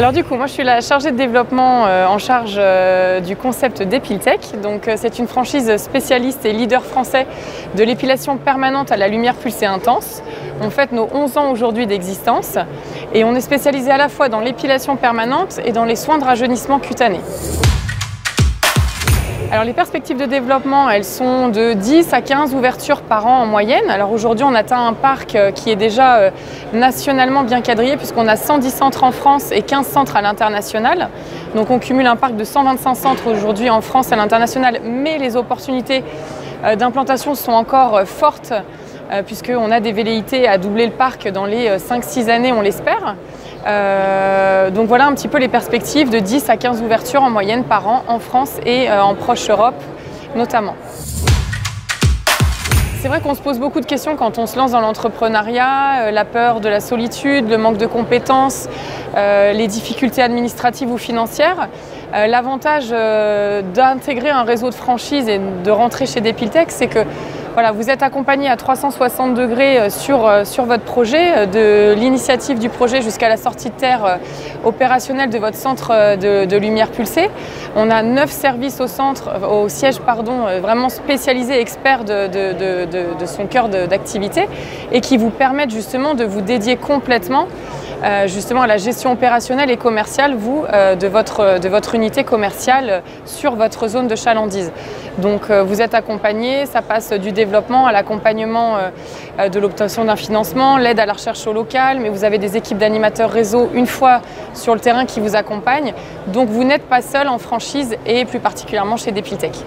Alors du coup, moi je suis la chargée de développement en charge du concept d'Epiltech. Donc c'est une franchise spécialiste et leader français de l'épilation permanente à la lumière pulsée intense. On fête nos 11 ans aujourd'hui d'existence et on est spécialisé à la fois dans l'épilation permanente et dans les soins de rajeunissement cutané. Alors les perspectives de développement, elles sont de 10 à 15 ouvertures par an en moyenne. Alors aujourd'hui, on atteint un parc qui est déjà nationalement bien quadrillé puisqu'on a 110 centres en France et 15 centres à l'international. Donc on cumule un parc de 125 centres aujourd'hui en France et à l'international, mais les opportunités d'implantation sont encore fortes puisqu'on a des velléités à doubler le parc dans les 5-6 années, on l'espère. Donc voilà un petit peu les perspectives de 10 à 15 ouvertures en moyenne par an en France et en proche Europe notamment. C'est vrai qu'on se pose beaucoup de questions quand on se lance dans l'entrepreneuriat, la peur de la solitude, le manque de compétences, les difficultés administratives ou financières. L'avantage d'intégrer un réseau de franchise et de rentrer chez Depiltech, c'est que voilà, vous êtes accompagné à 360 degrés sur votre projet, de l'initiative du projet jusqu'à la sortie de terre opérationnelle de votre centre de lumière pulsée. On a 9 services au siège, vraiment spécialisés, experts de son cœur d'activité et qui vous permettent justement de vous dédier complètement justement à la gestion opérationnelle et commerciale de votre unité commerciale sur votre zone de chalandise. Donc vous êtes accompagné, ça passe du développement à l'accompagnement de l'obtention d'un financement, l'aide à la recherche au local, mais vous avez des équipes d'animateurs réseau une fois sur le terrain qui vous accompagnent. Donc vous n'êtes pas seul en franchise et plus particulièrement chez Depiltech.